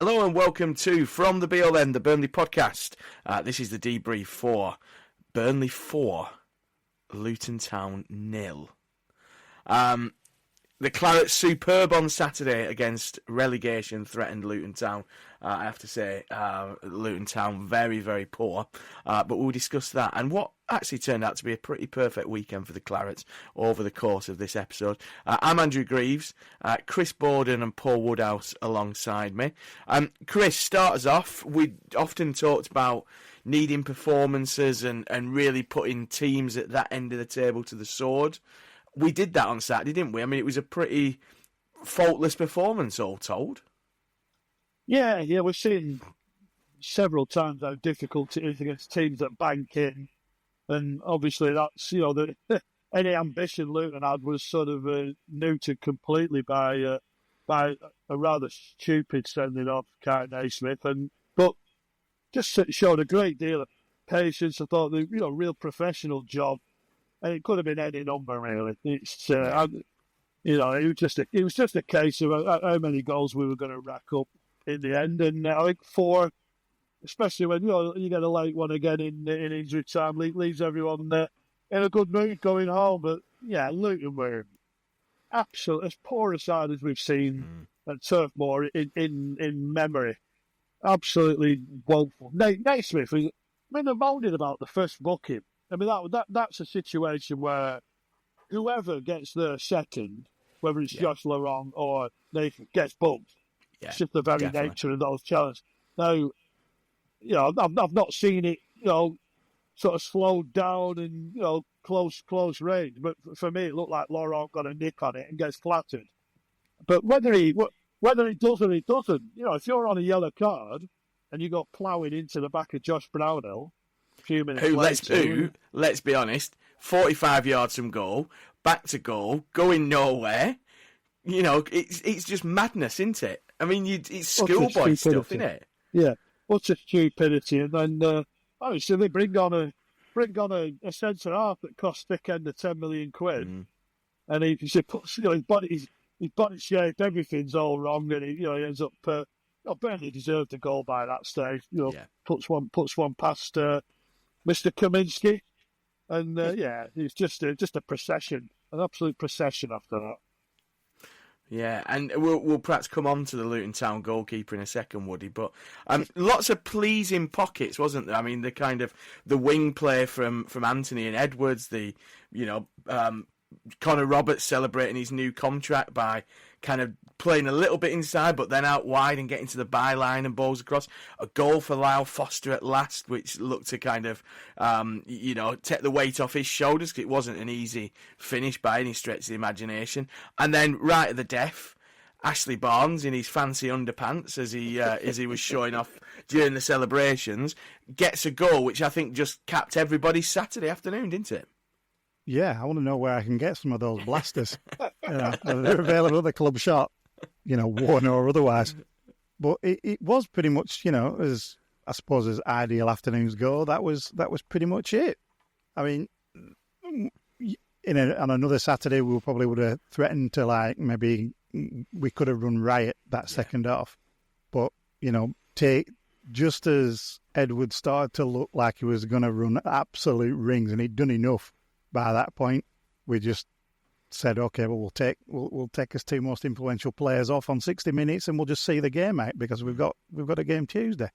Hello and welcome to From the BLN, the Burnley podcast. This is the debrief for Burnley 4, Luton Town 0. The Clarets superb on Saturday against relegation-threatened Luton Town. I have to say, Luton Town very, very poor. But we'll discuss that and what actually turned out to be a pretty perfect weekend for the Clarets over the course of this episode. I'm Andrew Greaves, Chris Borden and Paul Woodhouse alongside me. Chris, start us off. We often talked about needing performances and really putting teams at that end of the table to the sword. We did that on Saturday, didn't we? I mean, it was a pretty faultless performance, all told. Yeah, we've seen several times how difficult it is against teams that bank in. And obviously that's, any ambition Luton had was sort of neutered completely by a rather stupid sending off Kai Naismith. But just showed a great deal of patience. I thought the real professional job. And it could have been any number, really. It's it was just a case of how many goals we were going to rack up in the end. And I think 4, especially when you get a late one again in injury time, leaves everyone in a good mood going home. But yeah, Luton were absolutely as poor a side as we've seen at Turf Moor in memory. Absolutely woeful. Naismith, they're moaning about the first booking. I mean, that's a situation where whoever gets their second, whether it's Josh Laurent or Nathan, gets booked. Yeah, it's just the very nature of those challenges. Now, I've not seen it, sort of slowed down in, close range. But for me, it looked like Laurent got a nick on it and gets flattered. But whether he does or he doesn't, if you're on a yellow card and you go ploughing into the back of Josh Brownhill, let's be honest, 45 yards from goal, back to goal, going nowhere. It's just madness, isn't it? I mean, it's schoolboy stuff, isn't it? Yeah, utter stupidity. And then obviously they bring on a centre half that costs thick end of 10 million quid, and he puts his body shape, everything's all wrong, and he ends up. Burnley deserved a goal by that stage. Puts one past Mr. Kaminsky, and it's just a procession, an absolute procession after that. Yeah, and we'll perhaps come on to the Luton Town goalkeeper in a second, Woody. But lots of pleasing pockets, wasn't there? I mean, the wing play from Anthony and Edwards, Connor Roberts celebrating his new contract by kind of playing a little bit inside, but then out wide and getting to the byline and balls across. A goal for Lyle Foster at last, which looked to kind of, take the weight off his shoulders, because it wasn't an easy finish by any stretch of the imagination. And then right at the death, Ashley Barnes in his fancy underpants, as he was showing off during the celebrations, gets a goal, which I think just capped everybody's Saturday afternoon, didn't it? Yeah, I want to know where I can get some of those blasters. They're available at the club shop, Warner or otherwise. But it was pretty much, as I suppose as ideal afternoons go, that was pretty much it. I mean, on another Saturday, we probably would have threatened to maybe we could have run riot that second half. But, just as Edward started to look like he was going to run absolute rings, and he'd done enough. By that point, we just said, "Okay, well, we'll take his 2 most influential players off on 60 minutes, and we'll just see the game out because we've got a game Tuesday."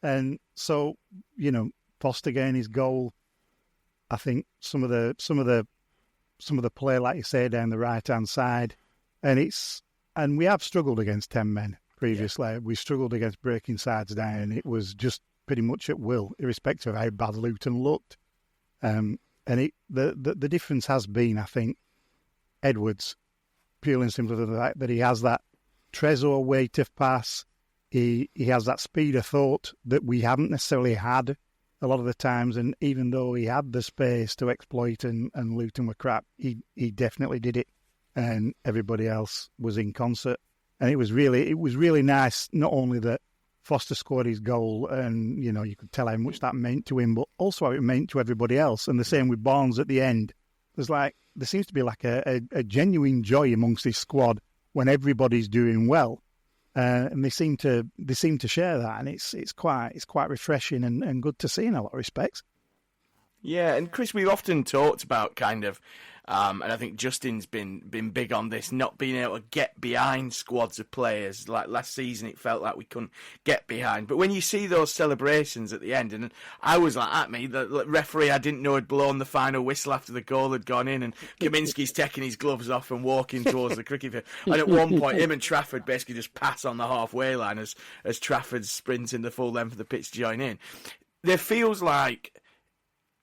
And so, Foster getting his goal, I think some of the play, like you say, down the right hand side, and we have struggled against 10 men previously. Yeah. We struggled against breaking sides down. It was just pretty much at will, irrespective of how bad Luton looked. And the difference has been, I think, Edwards, purely and simply the fact that he has that Trezor weight of pass. He has that speed of thought that we haven't necessarily had a lot of the times. And even though he had the space to exploit and Luton were crap, he definitely did it. And everybody else was in concert. And it was really nice, not only that Foster scored his goal and, you could tell how much that meant to him, but also how it meant to everybody else. And the same with Barnes at the end. There seems to be a genuine joy amongst this squad when everybody's doing well. and they seem to share that, and it's quite refreshing and good to see in a lot of respects. Yeah, and Chris, we've often talked about kind of, and I think Justin's been big on this, not being able to get behind squads of players. Like last season, it felt like we couldn't get behind. But when you see those celebrations at the end, and I was like, at me, the referee I didn't know had blown the final whistle after the goal had gone in, and Kaminski's taking his gloves off and walking towards the cricket field. And at one point, him and Trafford basically just pass on the halfway line as Trafford's sprinting the full length of the pitch to join in. There feels like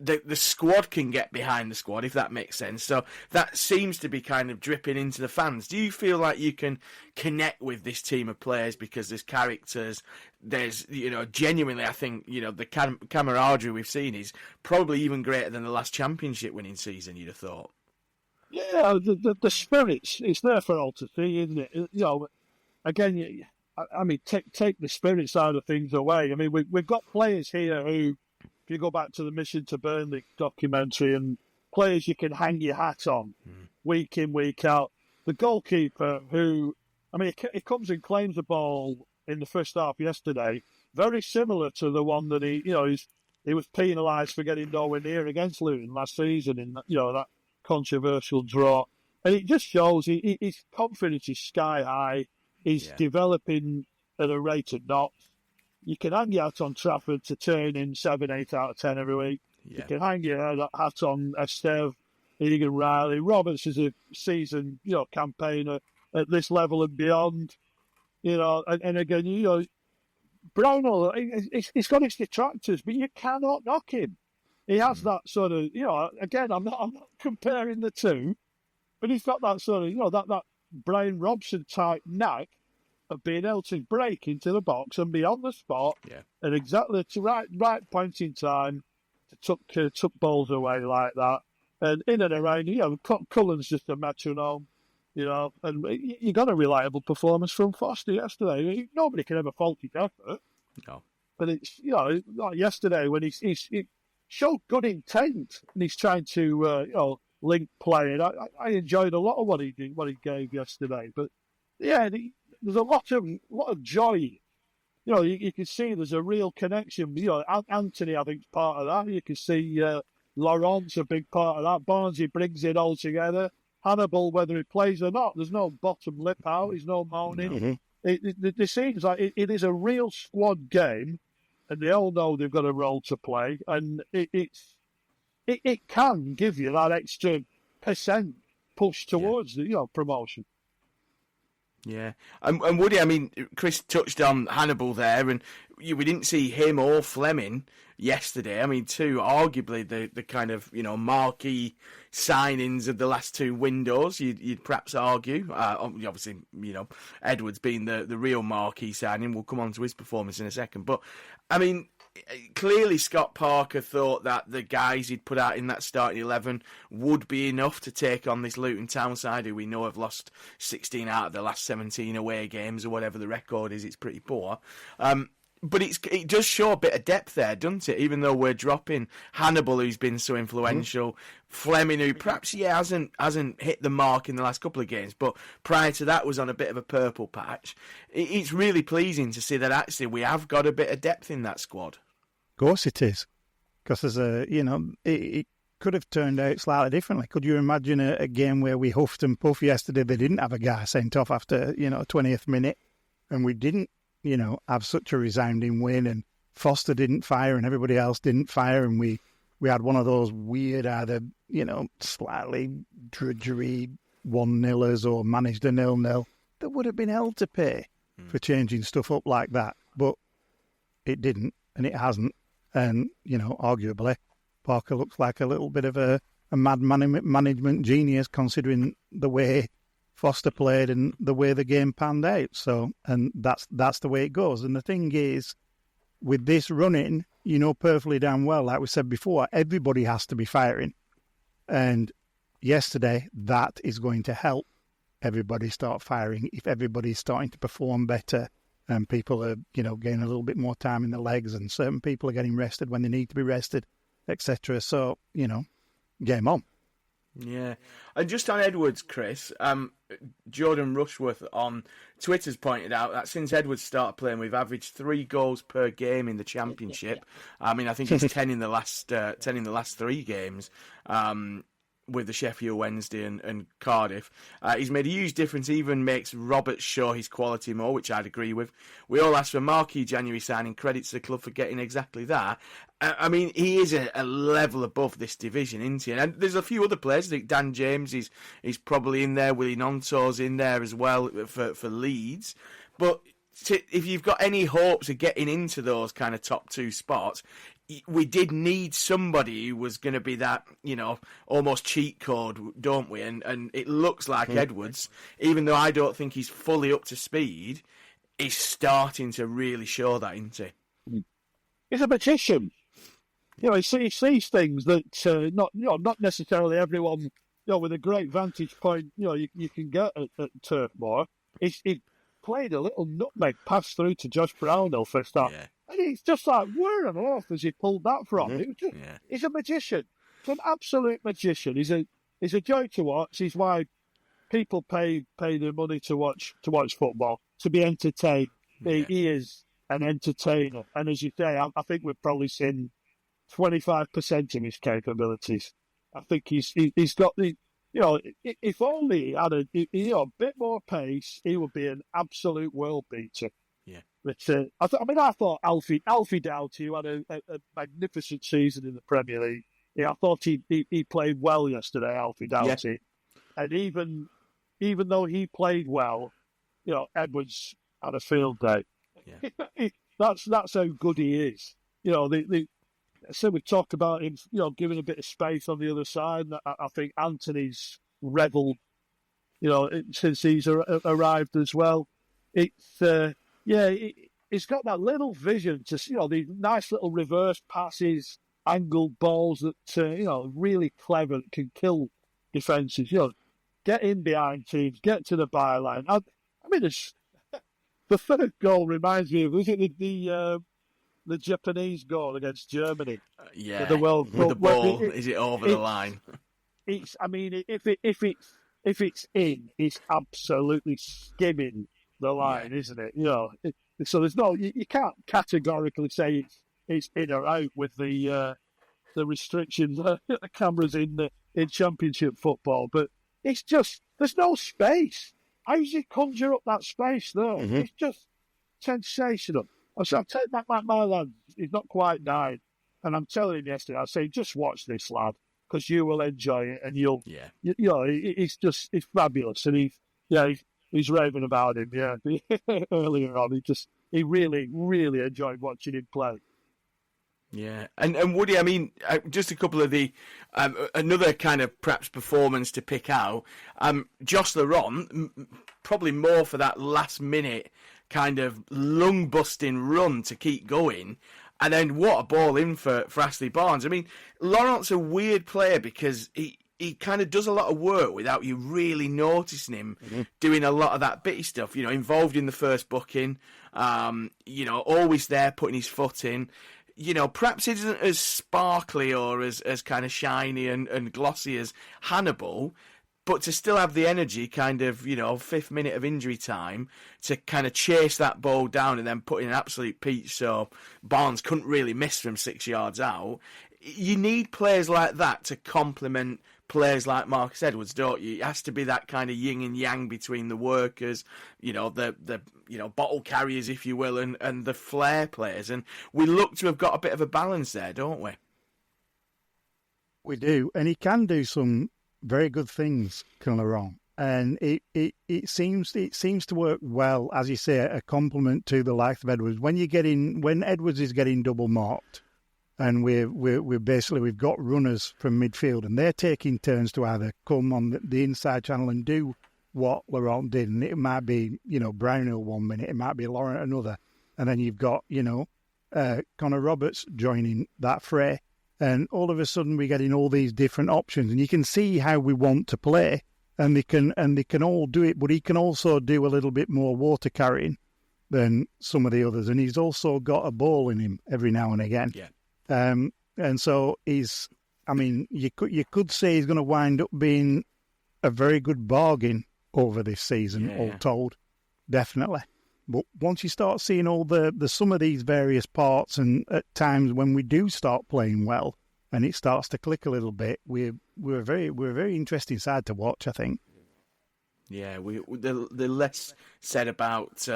the squad can get behind the squad, if that makes sense. So that seems to be kind of dripping into the fans. Do you feel like you can connect with this team of players because there's characters, there's, genuinely, I think, the camaraderie we've seen is probably even greater than the last championship winning season, you'd have thought. Yeah, the spirits, it's there for all to see, isn't it? Again, I mean, take the spirit side of things away. I mean, we've got players here who, if you go back to the Mission to Burnley documentary, and players you can hang your hat on week in, week out. The goalkeeper who, I mean, he comes and claims the ball in the first half yesterday, very similar to the one that he was penalised for getting nowhere near against Luton last season in that controversial draw. And it just shows his confidence is sky high. He's developing at a rate of knots. You can hang your hat on Trafford to turn in 7, 8 out of 10 every week. Yeah. You can hang your hat on Esteve, Egan Riley. Roberts is a seasoned, campaigner at this level and beyond. And again, Brownell, he's got his detractors, but you cannot knock him. He has that sort of, again, I'm not comparing the two, but he's got that sort of, that Brian Robson type knack of being able to break into the box and be on the spot at exactly the right point in time to tuck balls away like that. And in and around, Cullen's just a metronome, and you got a reliable performance from Foster yesterday. Nobody can ever fault his effort. No. But it's, like yesterday when he showed good intent and he's trying to, link play. And I enjoyed a lot of what he gave yesterday. But yeah, there's a lot of joy. You can see there's a real connection. Anthony, I think, is part of that. You can see Laurent's a big part of that. Barnsley brings it all together. Hannibal, whether he plays or not, there's no bottom lip out. There's no moaning. Mm-hmm. It seems like it is a real squad game, and they all know they've got a role to play, and it can give you that extra percent push towards the promotion. Yeah, and Woody, I mean, Chris touched on Hannibal there, and we didn't see him or Fleming yesterday. I mean, arguably the kind of marquee signings of the last two windows. You'd perhaps argue. Obviously, Edwards being the real marquee signing. We'll come on to his performance in a second, but I mean, clearly Scott Parker thought that the guys he'd put out in that starting 11 would be enough to take on this Luton Town side, who we know have lost 16 out of the last 17 away games, or whatever the record is. It's pretty poor. But it does show a bit of depth there, doesn't it? Even though we're dropping Hannibal, who's been so influential, Fleming, who perhaps hasn't hit the mark in the last couple of games, but prior to that was on a bit of a purple patch. It's really pleasing to see that actually we have got a bit of depth in that squad. Of course it is, because there's it could have turned out slightly differently. Could you imagine a game where we huffed and puffed yesterday? They didn't have a guy sent off after 20th minute, and we didn't have such a resounding win, and Foster didn't fire and everybody else didn't fire, and we had one of those weird either slightly drudgery 1-0ers or managed a 0-0 that would have been hell to pay for changing stuff up like that, but it didn't, and it hasn't. And arguably Parker looks like a little bit of a mad management genius, considering the way Foster played and the way the game panned out. So, and that's the way it goes. And the thing is, with this running, perfectly damn well, like we said before, everybody has to be firing. And yesterday, that is going to help everybody start firing if everybody's starting to perform better, and people are, getting a little bit more time in the legs, and certain people are getting rested when they need to be rested, etc. So, game on. Yeah. And just on Edwards, Chris, Jordan Rushworth on Twitter's pointed out that since Edwards started playing, we've averaged 3 goals per game in the Championship. I mean, I think it's 10 in the last 3 games. With the Sheffield Wednesday and Cardiff. He's made a huge difference, even makes Roberts show his quality more, which I'd agree with. We all asked for marquee January signing, credits to the club for getting exactly that. I mean, he is a level above this division, isn't he? And there's a few other players. I think Dan James, he's probably in there. Willie Nonto's in there as well for Leeds. But if you've got any hopes of getting into those kind of top 2 spots, we did need somebody who was going to be that, almost cheat code, don't we? And it looks like Edwards, even though I don't think he's fully up to speed, is starting to really show that, isn't he? He's a magician. He sees things that not necessarily everyone, with a great vantage point, you can get at Turf Moor. He played a little nutmeg pass through to Josh Brownhill for a start. Yeah. And he's just like, where on earth has he pulled that from? He's a magician. He's an absolute magician. He's a joy to watch. He's why people pay their money to watch football, to be entertained. Yeah. He is an entertainer. And as you say, I think we've probably seen 25% of his capabilities. I think he's got the, if only he had a bit more pace, he would be an absolute world beater. Yeah. But I thought Alfie Doughty, who had a magnificent season in the Premier League. Yeah, I thought he played well yesterday, Alfie Doughty. Yeah. And even though he played well, Edwards had a field day. Yeah. That's how good he is. So we talked about him, giving a bit of space on the other side. I think Anthony's revelled, since he's arrived as well. It's he's got that little vision to, these nice little reverse passes, angled balls that, really clever, can kill defences. Get in behind teams, get to the byline. I mean, the third goal reminds me of, was it the Japanese goal against Germany? The World Cup. The ball, is it over the line? If it's in, it's absolutely skimming the line, isn't it? So there's you can't categorically say it's in or out with the restrictions, the cameras in Championship football. But it's just, there's no space. How does he conjure up that space there? Mm-hmm. It's just sensational. So I take back my lad. He's not quite died, and I'm telling him yesterday. I say, just watch this lad, because you will enjoy it, and you'll. Yeah. It's fabulous, and he's raving about him. Yeah, earlier on, he really, really enjoyed watching him play. Yeah, and Woody, I mean, just a couple of the another kind of perhaps performance to pick out. Josh Laurent, probably more for that last minute kind of lung-busting run to keep going. And then what a ball in for Ashley Barnes. I mean, Laurent's a weird player because he kind of does a lot of work without you really noticing him doing a lot of that bitty stuff, involved in the first booking, always there putting his foot in. Perhaps it isn't as sparkly or as kind of shiny and glossy as Hannibal, but to still have the energy, kind of, 5th minute of injury time, to kind of chase that ball down and then put in an absolute peach so Barnes couldn't really miss from 6 yards out. You need players like that to complement players like Marcus Edwards, don't you? It has to be that kind of yin and yang between the workers, the bottle carriers, if you will, and the flair players. And we look to have got a bit of a balance there, don't we? We do, and he can do some very good things, Laurent, and it seems to work well, as you say, a compliment to the likes of Edwards. When Edwards is getting double marked, and we've got runners from midfield, and they're taking turns to either come on the inside channel and do what Laurent did, and it might be Brownhill 1 minute, it might be Laurent another, and then you've got Connor Roberts joining that fray. And all of a sudden, we're getting all these different options, and you can see how we want to play, and they can all do it. But he can also do a little bit more water carrying than some of the others, and he's also got a ball in him every now and again. Yeah. And so I mean, you could say he's going to wind up being a very good bargain over this season, all told, definitely. But once you start seeing all the some of these various parts, and at times when we do start playing well, and it starts to click a little bit, we're a very interesting side to watch, I think. Yeah, the less said about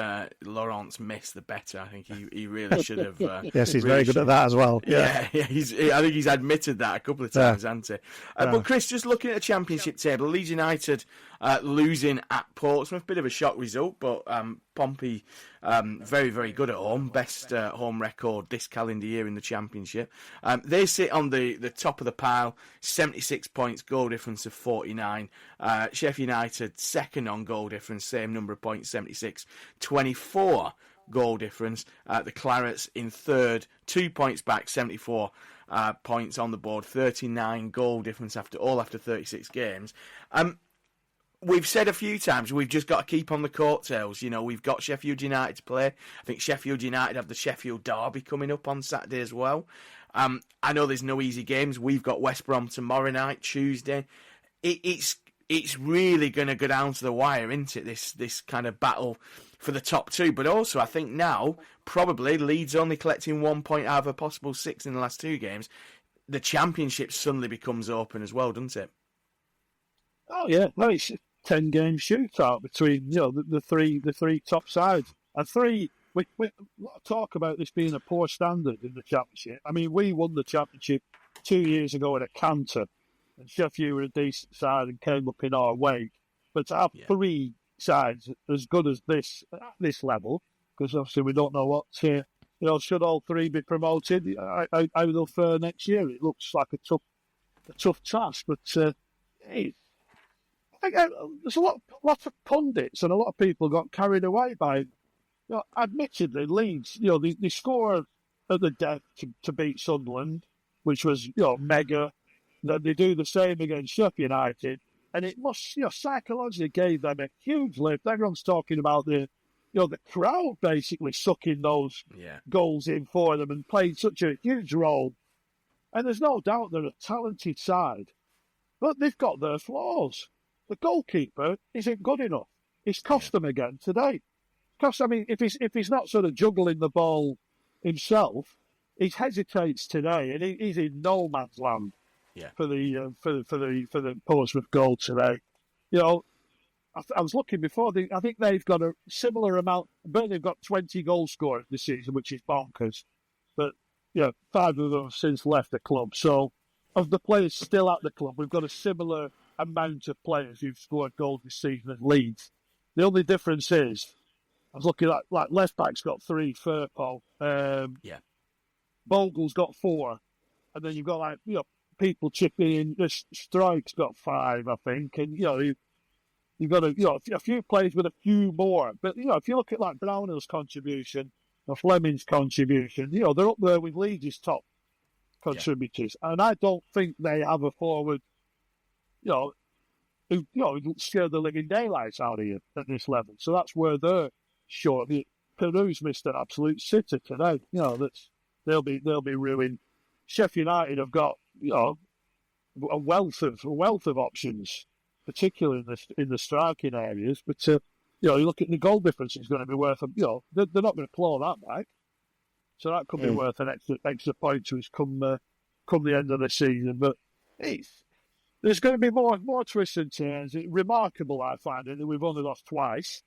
Laurent's miss, the better. I think he really should have. Yes, he's really very good at that as well. Yeah. I think he's admitted that a couple of times, hasn't he? But Chris, just looking at the Championship table, Leeds United losing at Portsmouth, bit of a shock result, but Pompey very, very good at home, best home record this calendar year in the Championship. They sit on the top of the pile, 76 points, goal difference of 49. Sheffield United second on goal difference, same number of points, 76, 24 goal difference. The Clarets in third, 2 points back, 74 points on the board, 39 goal difference after 36 games. We've said a few times we've just got to keep on the coattails. You know, we've got Sheffield United to play. I think Sheffield United have the Sheffield Derby coming up on Saturday as well. I know there's no easy games. We've got West Brom tomorrow night, Tuesday. It's really going to go down to the wire, isn't it? This kind of battle for the top two. But also, I think now, probably Leeds only collecting 1 point out of a possible 6 in the last 2 games. The Championship suddenly becomes open as well, doesn't it? Oh yeah, no, it's a 10-game shootout between the three top sides. And we a lot of talk about this being a poor standard in the Championship. I mean, we won the Championship 2 years ago at a canter, and Sheffield were a decent side and came up in our wake. But to have 3 sides as good as this at this level, because obviously we don't know what should all 3 be promoted? How they'll fare next year? It looks like a tough task, but I think there's a lot of pundits and a lot of people got carried away by. Admittedly, Leeds, they score at the death to beat Sunderland, which was mega. Then they do the same against Sheffield United, and it must psychologically gave them a huge lift. Everyone's talking about the crowd basically sucking those goals in for them and playing such a huge role. And there's no doubt they're a talented side, but they've got their flaws. The goalkeeper isn't good enough. It's cost them again today. Because I mean, if he's not sort of juggling the ball himself, he hesitates today, and he's in no man's land for the Portsmouth goal today. I was looking before. I think they've got a similar amount. Burnley have got 20 goal scorers this season, which is bonkers. But 5 of them have since left the club. So of the players still at the club, we've got a similar amount of players who've scored goals this season as Leeds. The only difference is, I was looking at like left back's got 3, Firpo. Bogle's got 4, and then you've got people chipping in. Strike's got 5, I think, and you've got a few players with a few more. But if you look at like Brownhill's contribution, or Fleming's contribution, they're up there with Leeds' top contributors, and I don't think they have a forward. Who scare the living daylights out of you at this level. So that's where they're short. Peru's missed an absolute sitter today. They'll be ruined. Sheffield United have got a wealth of options, particularly in the striking areas. But you look at the goal difference; it's going to be worth they're not going to claw that back. So that could be worth an extra point to us come the end of the season. But there's going to be more twists and turns. It's remarkable, I find it, that we've only lost twice.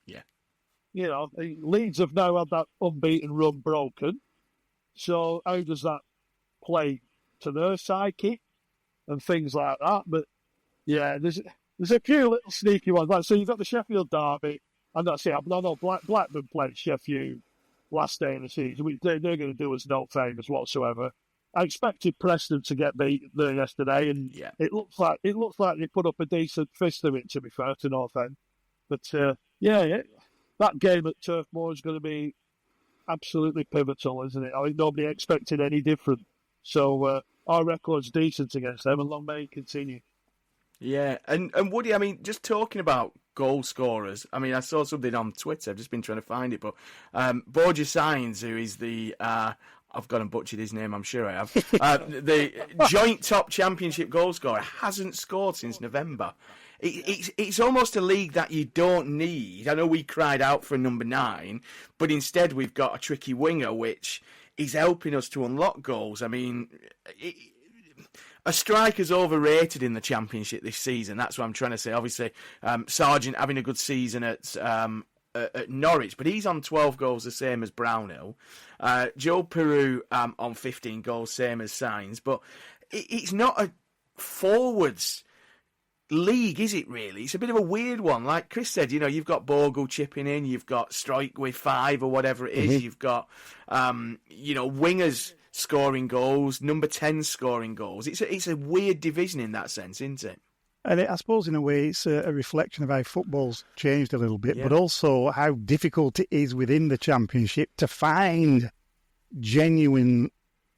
Yeah. Leeds have now had that unbeaten run broken. So how does that play to their psyche and things like that? But there's a few little sneaky ones. Like, so you've got the Sheffield Derby, and that's it. Blackburn played Sheffield last day of the season. They're going to do us no favours whatsoever. I expected Preston to get beat there yesterday, and it looks like they put up a decent fist of it, to be fair, to North End. But that game at Turf Moor is going to be absolutely pivotal, isn't it? I think nobody expected any different. So our record's decent against them, and long may it continue. Yeah, and Woody, I mean, just talking about goal scorers, I mean, I saw something on Twitter. I've just been trying to find it, but Borja Sainz, who is the I've gone and butchered his name, I'm sure I have. The joint top championship goal scorer hasn't scored since November. It's almost a league that you don't need. I know we cried out for a number 9, but instead we've got a tricky winger, which is helping us to unlock goals. I mean, a striker's overrated in the championship this season. That's what I'm trying to say. Obviously, Sargent having a good season at Norwich, but he's on 12 goals, the same as Brownhill. Joe Peru on 15 goals, same as Sainz. But it's not a forwards league, is it really? It's a bit of a weird one. Like Chris said, you've got Bogle chipping in, you've got Strike with 5 or whatever it is, you've got, wingers scoring goals, number 10 scoring goals. It's a weird division in that sense, isn't it? And I suppose in a way it's a reflection of how football's changed a little bit, but also how difficult it is within the Championship to find genuine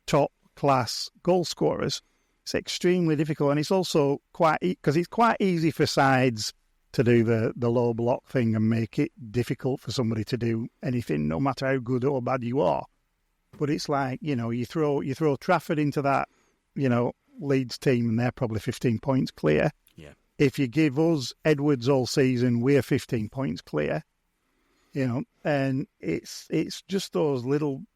top-class goal scorers. It's extremely difficult, and it's also because it's quite easy for sides to do the low block thing and make it difficult for somebody to do anything, no matter how good or bad you are. But it's like, you throw Trafford into that, Leeds team, and they're probably 15 points clear. Yeah. If you give us Edwards all season, we're 15 points clear. And it's just those little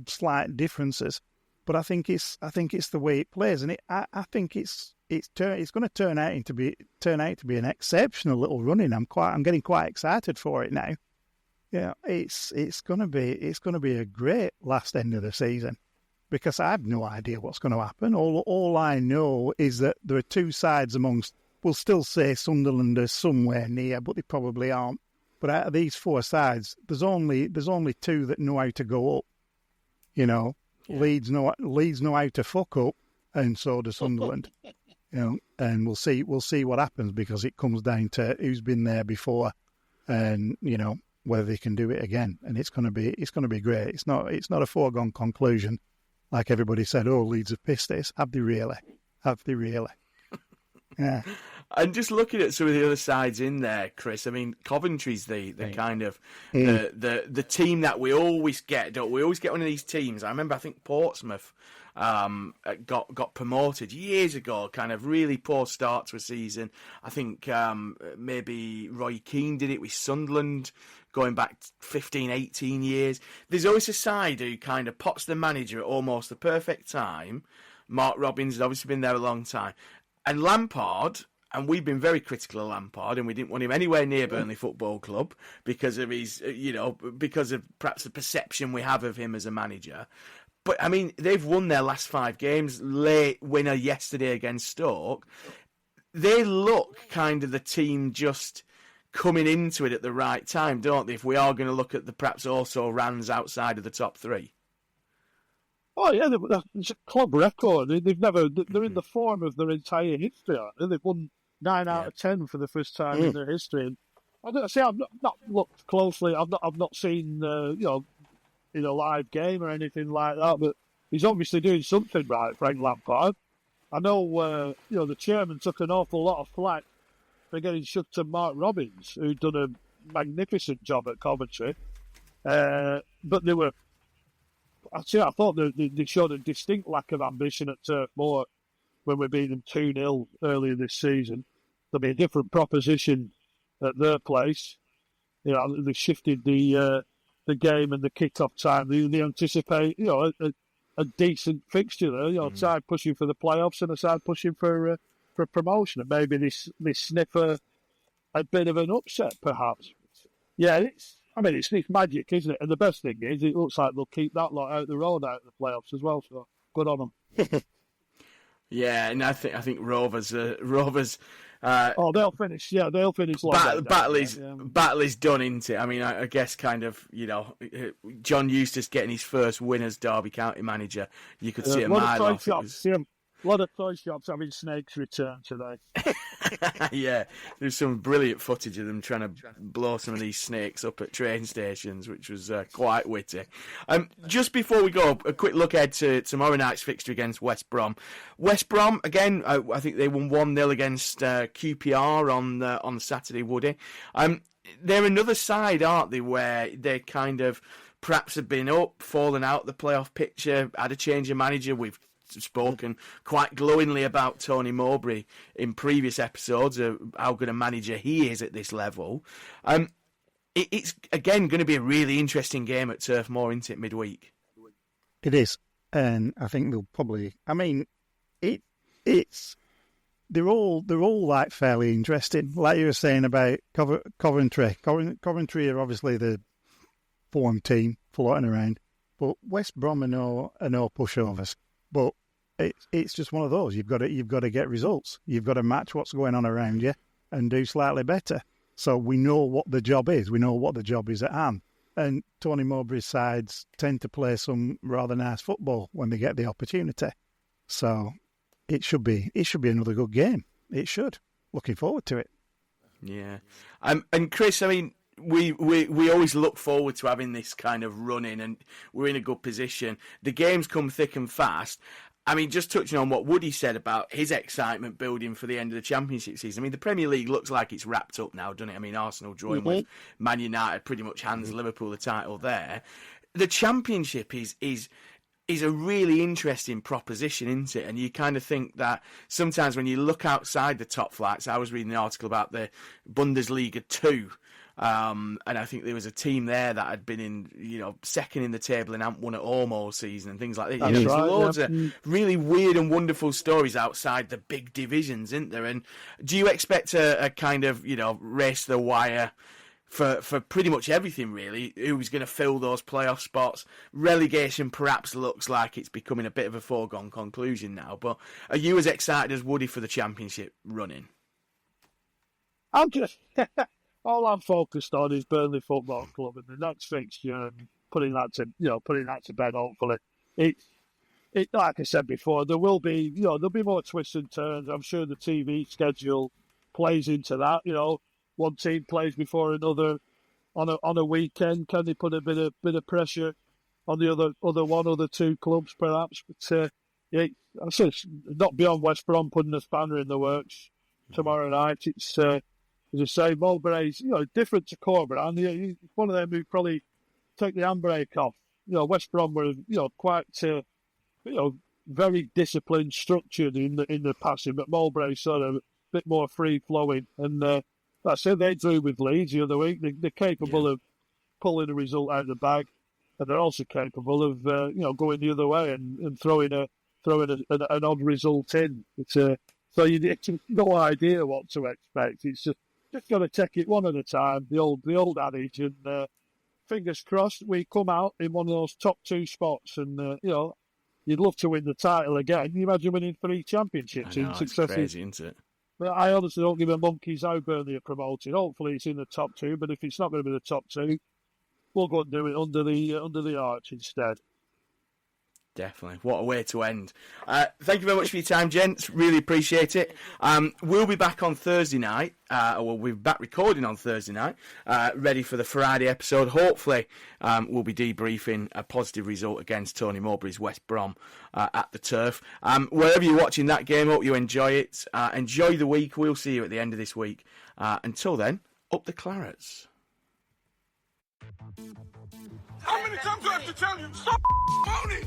slight differences. But I think it's the way it plays, and I think it's going to turn out to be an exceptional little running. I'm getting quite excited for it now. Yeah, it's going to be a great last end of the season, because I have no idea what's going to happen. All I know is that there are two sides amongst. We'll still say Sunderland are somewhere near, but they probably aren't. But out of these 4 sides, there's only 2 that know how to go up. Yeah. Leeds know how to fuck up, and so does Sunderland. And we'll see what happens, because it comes down to who's been there before, and whether they can do it again. And it's going to be great. It's not a foregone conclusion, like everybody said. Oh, Leeds have pissed this. Have they really? Yeah. And just looking at some of the other sides in there, Chris, I mean, Coventry's the kind of the team that we always get, don't we? Always get one of these teams. I remember, I think Portsmouth got promoted years ago, kind of really poor start to a season. I think maybe Roy Keane did it with Sunderland going back 15, 18 years. There's always a side who kind of pots the manager at almost the perfect time. Mark Robins has obviously been there a long time. And Lampard, and we've been very critical of Lampard, and we didn't want him anywhere near Burnley Football Club because of his, because of perhaps the perception we have of him as a manager. But, I mean, they've won their last 5 games, late winner yesterday against Stoke. They look kind of the team just coming into it at the right time, don't they? If we are going to look at the perhaps also rans outside of the top 3. Oh yeah, it's a club record. They're in the form of their entire history. They've won 9 out of 10 for the first time in their history. And I've not looked closely. I've not seen in a live game or anything like that. But he's obviously doing something right, Frank Lampard. I know the chairman took an awful lot of flack for getting shut to Mark Robins, who'd done a magnificent job at Coventry. But they were. Actually, I thought they showed a distinct lack of ambition at Turf Moor when we beat them 2-0 earlier this season. There'll be a different proposition at their place. They shifted the game and the kick-off time. They anticipate, a decent fixture there. Side pushing for the playoffs and a side pushing for promotion. And maybe this sniff a bit of an upset, perhaps. Yeah, it's magic, isn't it? And the best thing is, it looks like they'll keep that lot out the road out of the playoffs as well. So good on them. Yeah, and I think Rovers. They'll finish. Yeah, they'll finish. Battle is done, isn't it? I mean, I guess kind of, John Eustace getting his first win as Derby County manager. You could see a mile off. A lot of toy shops having snakes return today. Yeah, there's some brilliant footage of them trying to blow some of these snakes up at train stations, which was quite witty. Just before we go, a quick look ahead to tomorrow night's fixture against West Brom. West Brom, again, I think they won 1-0 against QPR on Saturday, Woody. They're another side, aren't they, where they kind of perhaps have been up, fallen out the playoff picture, had a change of manager. We've spoken quite glowingly about Tony Mowbray in previous episodes, of how good a manager he is at this level. It's again going to be a really interesting game at Turf Moor, isn't it, midweek? It is, and I think they'll probably. I mean, it's they're all like fairly interesting. Like you were saying about Coventry. Coventry are obviously the form team floating around, but West Brom are no pushovers. But it's just one of those. You've got to get results. You've got to match what's going on around you and do slightly better. So we know what the job is. We know what the job is at hand. And Tony Mowbray's sides tend to play some rather nice football when they get the opportunity. So it should be another good game. It should. Looking forward to it. Yeah. And Chris, I mean, we always look forward to having this kind of run in, and we're in a good position. The games come thick and fast. I mean, just touching on what Woody said about his excitement building for the end of the Championship season. I mean, the Premier League looks like it's wrapped up now, doesn't it? I mean, Arsenal drawing with Man United pretty much hands Liverpool the title there. The Championship is a really interesting proposition, isn't it? And you kind of think that sometimes when you look outside the top flights, I was reading an article about the Bundesliga 2, and I think there was a team there that had been in, second in the table and hadn't won at home all season and things like that. There's loads of really weird and wonderful stories outside the big divisions, isn't there? And do you expect a kind of, race to the wire for pretty much everything, really? Who's going to fill those playoff spots? Relegation perhaps looks like it's becoming a bit of a foregone conclusion now, but are you as excited as Woody for the Championship running? I'm just... All I'm focused on is Burnley Football Club and the next fixture, and putting that to bed. Hopefully, it like I said before, there'll be more twists and turns. I'm sure the TV schedule plays into that. One team plays before another on a weekend. Can they put a bit of pressure on the other two clubs, perhaps? But I say it's not beyond West Brom putting a spanner in the works tomorrow night. It's as I say, Mowbray's, different to Corbett. He's one of them who probably take the handbrake off. West Brom were, quite, very disciplined, structured in the passing, but Mowbray's sort of a bit more free-flowing. And that's it, they drew with Leeds the other week. They're capable of pulling a result out of the bag, and they're also capable of, going the other way and throwing an odd result in. So you have no idea what to expect. It's just got to take it one at a time, the old adage, and fingers crossed we come out in one of those top two spots, and you'd love to win the title again. Can you imagine winning 3 championships in successive? It's crazy, isn't it? But I honestly don't give a monkey's how Burnley are promoted. Hopefully it's in the top 2, but if it's not going to be the top 2, we'll go and do it under the arch instead. Definitely. What a way to end. Thank you very much for your time, gents. Really appreciate it. We'll be back on Thursday night. We'll be back recording on Thursday night, ready for the Friday episode. Hopefully, we'll be debriefing a positive result against Tony Mowbray's West Brom at the Turf. Wherever you're watching that game, hope you enjoy it. Enjoy the week. We'll see you at the end of this week. Until then, up the Clarets. How many times do I have to tell you? Stop moaning!